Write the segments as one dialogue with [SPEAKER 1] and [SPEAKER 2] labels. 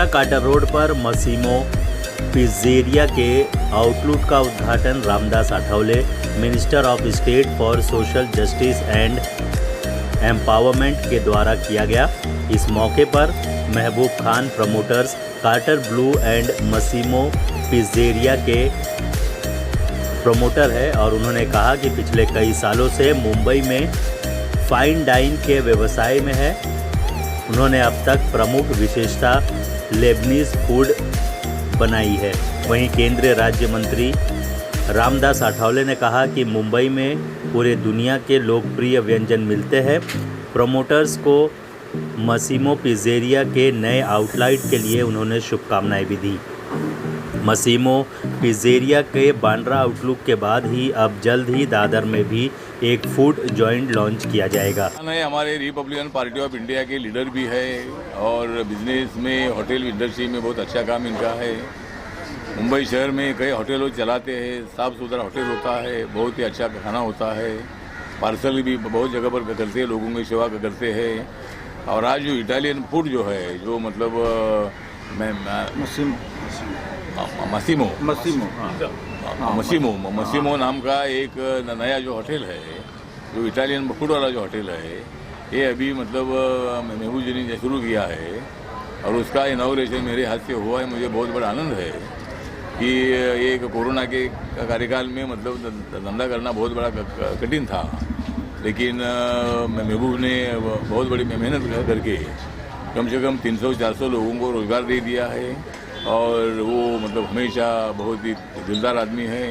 [SPEAKER 1] Carter road पर मसीमो Pizzeria के outlet का उद्घाटन Ramdas Athawale, minister of state for social justice and empowerment के द्वारा किया गया। इस मौके पर Mehboob Khan promoters, Carter Blue and Massimo Pizzeria के प्रमोटर है और उन्होंने कहा कि पिछले कई सालों से मुंबई में फाइन डाइन के व्यवसाय में है। उन्होंने अब तक प्रमुख विशेषता लेबनीज फूड बनाई है। वहीं केंद्रीय राज्य मंत्री रामदास आठवले ने कहा कि मुंबई में पूरे दुनिया के लोकप्रिय व्यंजन मिलते हैं। प्रमोटर्स को मसीमो पिज़्ज़ेरिया के नए आउटलेट के लिए उन्होंने शुभकामनाएं भी दी। मसीमो पिज़्ज़ेरिया के बांद्रा आउटलेट के बाद ही अब जल्द ही दादर में भी एक फूड जॉइंट लॉन्च किया जाएगा।
[SPEAKER 2] हमारे रिपब्लिकन पार्टी ऑफ इंडिया के लीडर भी है और बिजनेस में होटल इंडस्ट्री में बहुत अच्छा काम इनका है। मुंबई शहर में कई होटल चलाते हैं, साफ़ सुथरा होटल होता है, बहुत ही अच्छा खाना होता है। पार्सल भी बहुत जगह पर करते हैं, लोगों की सेवा करते हैं। और आज जो इटालियन फूड जो है, जो मतलब मसीमो नाम का एक नया जो होटल है, जो इटालियन फूड वाला जो होटल है, ये अभी मतलब महबूब जी ने शुरू किया है और उसका इनॉग्रेशन मेरे हाथ से हुआ है। मुझे बहुत बड़ा आनंद है कि एक कोरोना के कार्यकाल में मतलब धंधा करना बहुत बड़ा कठिन था, लेकिन महबूब ने बहुत बड़ी मेहनत करके कम से कम 300-400 लोगों को रोज़गार दे दिया है। और वो मतलब हमेशा बहुत ही दिलदार आदमी है।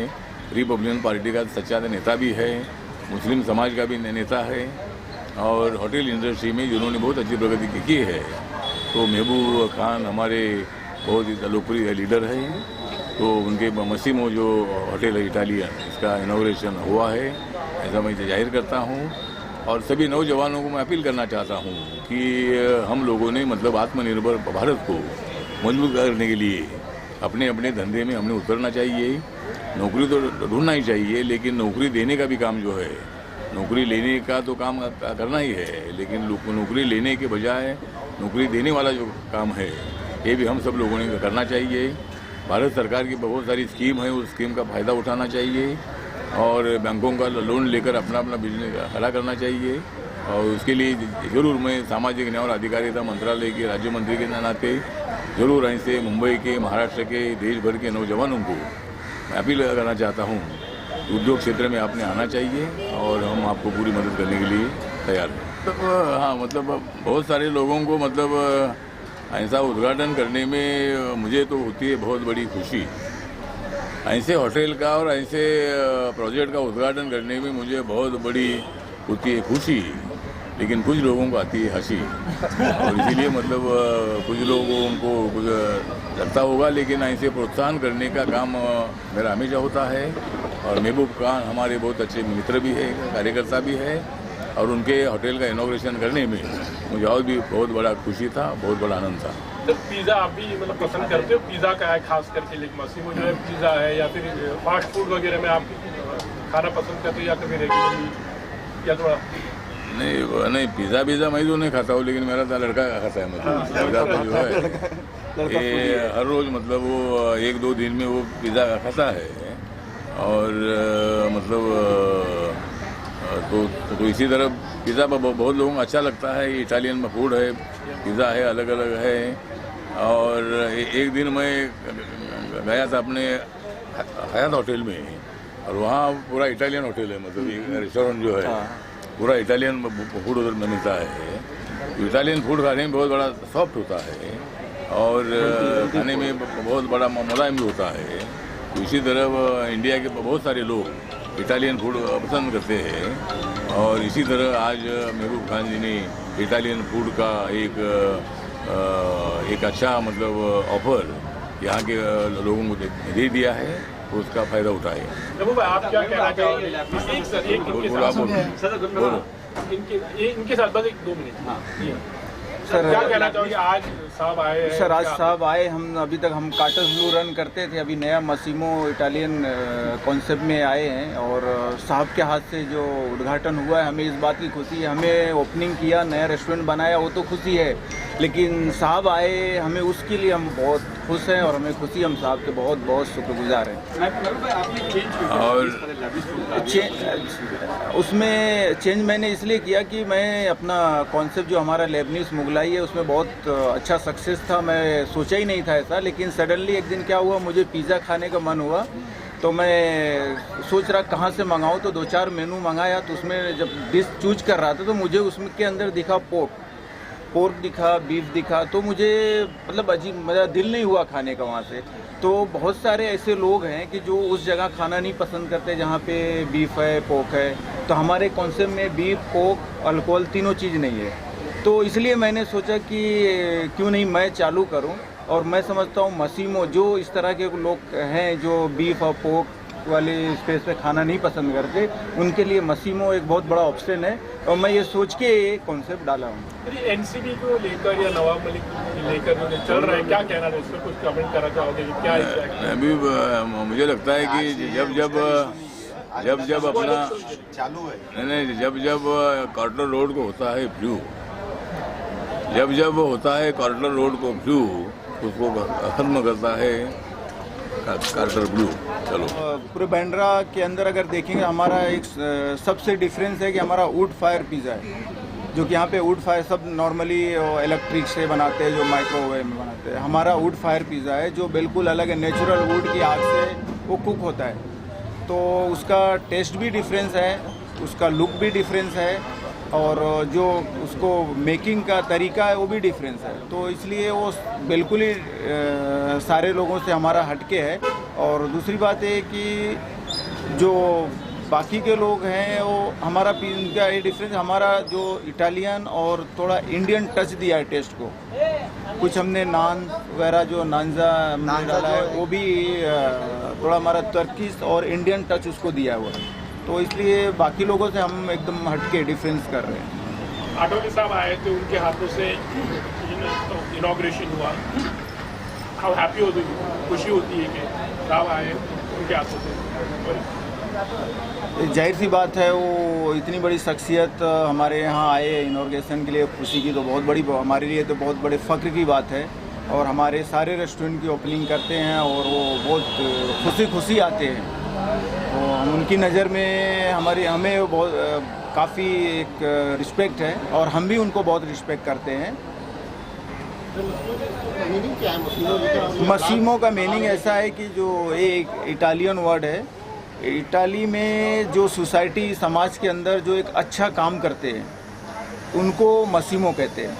[SPEAKER 2] रिपब्लिकन पार्टी का सच्चा नेता भी है, मुस्लिम समाज का भी नेता है और होटल इंडस्ट्री में जिन्होंने बहुत अच्छी प्रगति की है। तो महबूब खान हमारे बहुत ही लोकप्रिय लीडर है। तो उनके मसीमो जो होटल है इटालियन, इसका इनॉग्रेशन हुआ है, ऐसा मैं जाहिर करता हूँ। और सभी नौजवानों को मैं अपील करना चाहता हूँ कि हम लोगों ने मतलब आत्मनिर्भर भारत को मजबूत करने के लिए अपने अपने धंधे में हमने उतरना चाहिए। नौकरी तो ढूंढना ही चाहिए, लेकिन नौकरी देने का भी काम जो है, नौकरी लेने का तो काम करना ही है, लेकिन नौकरी लेने के बजाय नौकरी देने वाला जो काम है, ये भी हम सब लोगों ने करना चाहिए। भारत सरकार की बहुत सारी स्कीम है, उस स्कीम का फ़ायदा उठाना चाहिए और बैंकों का लोन लेकर अपना अपना बिजनेस खड़ा करना चाहिए। और उसके लिए ज़रूर मैं सामाजिक न्याय और अधिकारिता मंत्रालय के राज्य मंत्री के नाते ज़रूर ऐसे मुंबई के, महाराष्ट्र के, देश भर के नौजवानों को मैं अपील करना चाहता हूँ, उद्योग क्षेत्र में आपने आना चाहिए और हम आपको पूरी मदद करने के लिए तैयार हैं। तो हाँ, मतलब बहुत सारे लोगों को मतलब ऐसा उद्घाटन करने में मुझे तो होती है बहुत बड़ी खुशी। ऐसे होटल का और ऐसे प्रोजेक्ट का उद्घाटन करने में मुझे बहुत बड़ी होती है खुशी, लेकिन कुछ लोगों को आती है हंसी और इसीलिए मतलब कुछ लोगों को कुछ लगता होगा, लेकिन ऐसे प्रोत्साहन करने का काम मेरा हमेशा होता है। और महबूब खान हमारे बहुत अच्छे मित्र भी है, कार्यकर्ता भी है और उनके होटल का इनॉग्रेशन करने में मुझे और भी बहुत बड़ा खुशी था, बहुत बड़ा आनंद था।
[SPEAKER 3] तो पिज़्ज़ा आप भी मतलब पसंद करते हो? पिज़्ज़ा का है खास करके, लेकिन मसीमो जो है पिज़्ज़ा है या फिर फास्ट फूड वगैरह में आप खाना पसंद करते हो या कभी रेगुलरली या थोड़ा?
[SPEAKER 2] नहीं, पिज़्ज़ा मैं तो नहीं खाता हूँ, लेकिन मेरा तो लड़का खाता है। मतलब पिज़्ज़ा तो जो है ये हर रोज़ मतलब वो 1-2 दिन में वो पिज़्ज़ा खाता है और मतलब तो इसी तरह पिज़्ज़ा बहुत लोगों को अच्छा लगता है। इटालियन फूड है, पिज़्ज़ा है, अलग अलग है। और एक दिन मैं गया था अपने हयात होटल में और वहाँ पूरा इटालियन होटल है, मतलब एक रेस्टोरेंट जो है पूरा इटालियन फूड उधर में मिलता है। इटालियन फूड खाने में बहुत बड़ा सॉफ्ट होता है और खाने में बहुत बड़ा मुलायम भी होता है। तो इसी तरह इंडिया के बहुत सारे लोग इटालियन फूड पसंद करते हैं और इसी तरह आज महबूब खान जी ने इटालियन फूड का एक अच्छा मतलब ऑफर यहाँ के लोगों को दे दिया है, तो उसका फायदा उठाए।
[SPEAKER 3] आप क्या कहना चाहोगे? इनके साथ बस 1-2 मिनट क्या कहना चाहोगे? आज साहब आए हैं?
[SPEAKER 4] सर आज
[SPEAKER 3] क्या-
[SPEAKER 4] साहब आए, हम अभी तक हम काटस ब्लू रन करते थे, अभी नया मसीमो इटालियन कॉन्सेप्ट में आए हैं और साहब के हाथ से जो उद्घाटन हुआ है हमें इस बात की खुशी है। हमें ओपनिंग किया, नया रेस्टोरेंट बनाया, वो तो खुशी है, लेकिन साहब आए हमें उसके लिए हम बहुत खुश हैं और हमें खुशी, हम साहब के बहुत बहुत शुक्रगुजार हैं।
[SPEAKER 2] और
[SPEAKER 4] उसमें चेंज मैंने इसलिए किया कि मैं अपना कॉन्सेप्ट जो हमारा लेबनीज मुगलाई है उसमें बहुत अच्छा सक्सेस था। मैं सोचा ही नहीं था ऐसा, लेकिन सडनली एक दिन क्या हुआ, मुझे पिज़्ज़ा खाने का मन हुआ तो मैं सोच रहा कहाँ से मंगाऊँ, तो 2-4 मेनू मंगाया तो उसमें जब डिश चूज कर रहा था तो मुझे उसमें के अंदर दिखा पोर्क दिखा, बीफ दिखा, तो मुझे मतलब अजीब, मेरा दिल नहीं हुआ खाने का वहाँ से। तो बहुत सारे ऐसे लोग हैं कि जो उस जगह खाना नहीं पसंद करते जहाँ पे बीफ है, पोर्क है, तो हमारे कॉन्सेप्ट में बीफ, पोर्क, अल्कोहल तीनों चीज़ नहीं है। तो इसलिए मैंने सोचा कि क्यों नहीं मैं चालू करूं, और मैं समझता हूं मसीमो जो इस तरह के लोग हैं जो बीफ और पोर्क वाले स्पेस पे खाना नहीं पसंद करते, उनके लिए मसीमो एक बहुत बड़ा ऑप्शन है, और मैं ये सोच के ये कॉन्सेप्ट डाला हूँ।
[SPEAKER 3] एनसीबी को लेकर या नवाब मलिक को लेकर जो चल रहा है, क्या कहना है इस पर, कुछ कमेंट करना चाहोगे कि क्या exactly?
[SPEAKER 2] अभी मुझे लगता है कि जब अपना
[SPEAKER 5] चालू है,
[SPEAKER 2] नहीं, जब कार्टर रोड को होता है फ्लू, जब होता है कार्टर रोड को फ्लू, उसको खत्म करता है कार्टर ब्लू। चलो,
[SPEAKER 4] पूरे बैंड्रा के अंदर अगर देखेंगे हमारा एक सबसे डिफरेंस है कि हमारा वुड फायर पिज़्ज़ा है, जो कि यहाँ पे वुड फायर सब नॉर्मली इलेक्ट्रिक से बनाते हैं, जो माइक्रोवेव में बनाते हैं। हमारा वुड फायर पिज़्ज़ा है जो बिल्कुल अलग है, नेचुरल वुड की आग से वो कुक होता है, तो उसका टेस्ट भी डिफरेंस है, उसका लुक भी डिफरेंस है, और जो उसको मेकिंग का तरीका है वो भी डिफरेंस है। तो इसलिए वो बिल्कुल ही सारे लोगों से हमारा हटके है। और दूसरी बात है कि जो बाकी के लोग हैं वो हमारा इनका ये डिफरेंस, हमारा जो इटालियन और थोड़ा इंडियन टच दिया है टेस्ट को। कुछ हमने नान वगैरह जो नानजा डाला है वो भी थोड़ा हमारा टर्किश और इंडियन टच उसको दिया हुआ है, तो इसलिए बाकी लोगों से हम एकदम हटके डिफरेंस कर रहे हैं।
[SPEAKER 3] आठवले साहब आए थे, उनके हाथों से इनॉग्रेशन हुआ, हाउ हैप्पी होती, खुशी होती है कि साहब आए उनके हाथों से?
[SPEAKER 4] जाहिर सी बात है, वो इतनी बड़ी शख्सियत हमारे यहाँ आए इनॉग्रेशन के लिए, खुशी की तो बहुत बड़ी, हमारे लिए तो बहुत बड़े फ़ख्र की बात है। और हमारे सारे रेस्टोरेंट की ओपनिंग करते हैं और वो बहुत खुशी आते हैं, तो हम उनकी नज़र में हमें वो बहुत काफ़ी एक रिस्पेक्ट है और हम भी उनको बहुत रिस्पेक्ट करते हैं।
[SPEAKER 5] मीनिंग क्या है
[SPEAKER 4] मसीमो का मीनिंग ऐसा है कि जो एक इटालियन वर्ड है, इटाली में जो सोसाइटी समाज के अंदर जो एक अच्छा काम करते हैं उनको मसीमो कहते हैं,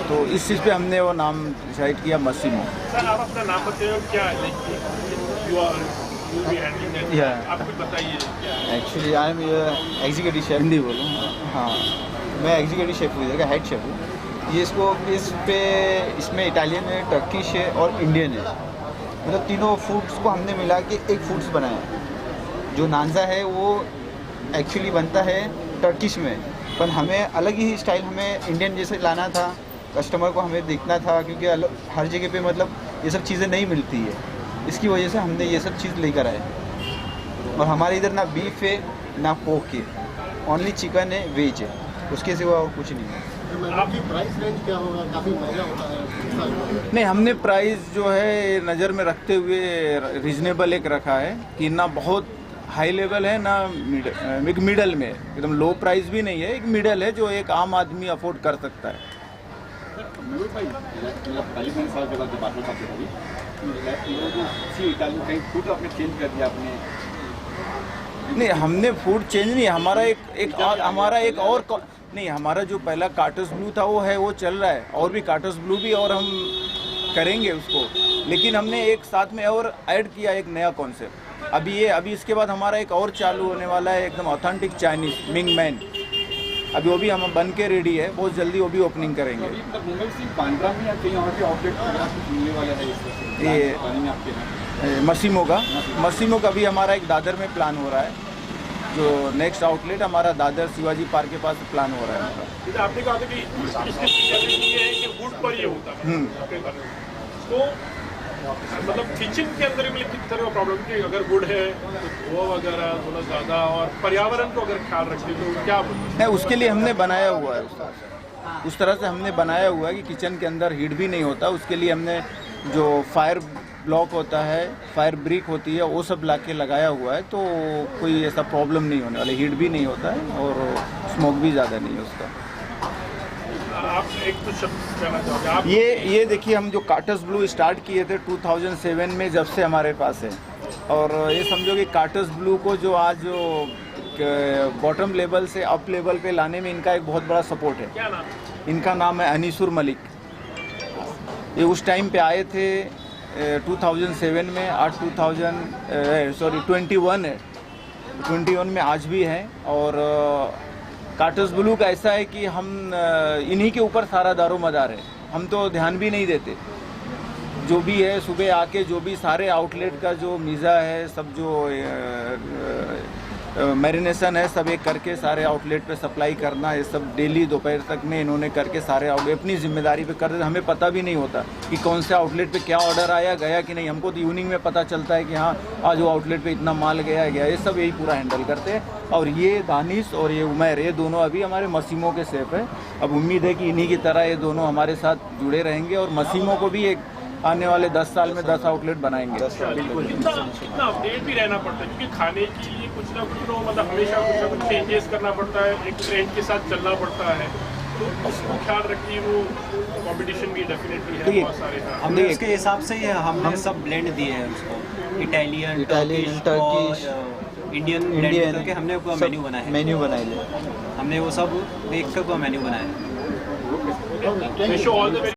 [SPEAKER 4] तो इस चीज़ पे हमने वो नाम डिसाइड किया, मसीमो।
[SPEAKER 3] सर आप अपना नाम बताइए, क्या है आप कुछ बताइए।
[SPEAKER 6] Actually I am executive chef.
[SPEAKER 4] Hindi बोलो।
[SPEAKER 6] हाँ, मैं एग्जीक्यूटिव शेफ हूँ, इधर का हेड शेफ हूँ। ये इसमें इटालियन है, टर्किश है और इंडियन है, मतलब तीनों फूड्स को हमने मिला के एक फूड्स बनाया है। जो नानजा है वो एक्चुअली बनता है टर्किश में, पर हमें अलग ही स्टाइल, हमें इंडियन जैसे लाना था, कस्टमर को हमें देखना था, क्योंकि हर जगह पे मतलब ये सब चीज़ें नहीं मिलती है, इसकी वजह से हमने ये सब चीज़ लेकर आए। और हमारे इधर ना बीफ है ना पोर्क है, ओनली चिकन है, वेज है, उसके सिवा और कुछ नहीं है।
[SPEAKER 5] आपकी प्राइस रेंज क्या होगा? काफ़ी महंगा होता है।
[SPEAKER 4] नहीं, हमने प्राइस जो है नज़र में रखते हुए रीजनेबल एक रखा है कि ना बहुत हाई लेवल है ना मिडल में, एकदम लो प्राइस भी नहीं है, एक मिडल है जो एक आम आदमी अफोर्ड कर सकता है।
[SPEAKER 7] मयूर भाई, मतलब 40 साल के बाद जब बात आपसे कभी इटाली कहीं फूड आपने चेंज कर दिया आपने?
[SPEAKER 4] नहीं, हमने फूड चेंज नहीं, हमारा एक और नहीं, हमारा जो पहला कार्टस ब्लू था वो है, वो चल रहा है, और भी कार्टस ब्लू भी और हम करेंगे उसको, लेकिन हमने एक साथ में और ऐड किया एक नया कॉन्सेप्ट। अभी इसके बाद हमारा एक और चालू होने वाला है, एकदम ऑथेंटिक चाइनीज मिंग मैन, अभी वो भी हम बन के रेडी है, बहुत जल्दी वो भी ओपनिंग करेंगे।
[SPEAKER 7] मुंबई से बांद्रा में या कहीं और भी आउटलेट मिलने वाला है
[SPEAKER 4] ये मसीमो का भी हमारा एक दादर में प्लान हो रहा है, जो नेक्स्ट आउटलेट हमारा दादर शिवाजी पार्क के पास प्लान हो रहा है हमारा।
[SPEAKER 3] जैसे आपने कहा था कि इसकी स्पेशलिटी ये है कि वुड पर ये होता है आपके घर में। तो मतलब किचन के अंदर में किस तरह का प्रॉब्लम कि अगर वुड है तो धुआं वगैरह थोड़ा ज़्यादा और पर्यावरण को अगर ख्याल रखते तो क्या बोलते
[SPEAKER 4] नहीं, उसके लिए हमने बनाया हुआ है उस तरह से हमने बनाया हुआ है कि किचन के अंदर हीट भी नहीं होता। उसके लिए हमने जो फायर ब्लॉक होता है, फायर ब्रिक होती है, वो सब ला के लगाया हुआ है, तो कोई ऐसा प्रॉब्लम नहीं होने वाला। हीट भी नहीं होता है और स्मोक भी ज़्यादा नहीं है उसका।
[SPEAKER 3] आप एक तो शब्द कहना चाहोगे आप?
[SPEAKER 4] ये देखिए, हम जो कार्टस ब्लू स्टार्ट किए थे 2007 में, जब से हमारे पास है। और ये समझो कि कार्टस ब्लू को जो आज जो बॉटम लेवल से अप लेवल पे लाने में इनका एक बहुत बड़ा सपोर्ट है।
[SPEAKER 3] क्या नाम?
[SPEAKER 4] इनका नाम है अनीसुर मलिक। ये उस टाइम पे आए थे 2007 में, आज 21 है, 21 में आज भी है। और कार्टस ब्लू का ऐसा है कि हम इन्हीं के ऊपर सारा दारोमदार है, हम तो ध्यान भी नहीं देते। जो भी है सुबह आके जो भी सारे आउटलेट का जो मीज़ा है, सब जो मैरिनेशन है, सब एक करके सारे आउटलेट पे सप्लाई करना, ये सब डेली दोपहर तक में इन्होंने करके सारे आउटलेट अपनी जिम्मेदारी पे कर देते। हमें पता भी नहीं होता कि कौन से आउटलेट पे क्या ऑर्डर आया गया कि नहीं। हमको तो इवनिंग में पता चलता है कि हाँ आज वो आउटलेट पे इतना माल गया। ये सब यही पूरा हैंडल करते हैं। और ये दानिश और ये उमैर, ये दोनों अभी हमारे मसीमों के सेफ है। अब उम्मीद है कि इन्हीं की तरह ये दोनों हमारे साथ जुड़े रहेंगे और मसीमों को भी एक आने वाले 10 साल में 10 आउटलेट बनाएंगे।
[SPEAKER 3] कितना अपडेट भी रहना पड़ता है, क्योंकि खाने के लिए कुछ ना कुछ मतलब हमेशा कुछ ना कुछ चेंजेस करना पड़ता है, एक ट्रेंड के साथ चलना पड़ता है। तो उसको ख्याल रखिए, वो कंपटीशन भी डेफिनेटली है बहुत सारे।
[SPEAKER 8] हमने उसके हिसाब से हमने सब ब्लेंड दिए हैं उसको, इटालियन, टर्किश, इंडियन करके हमने मेन्यू बनाया है। हमने वो सब देख कर मेन्यू बनाया है।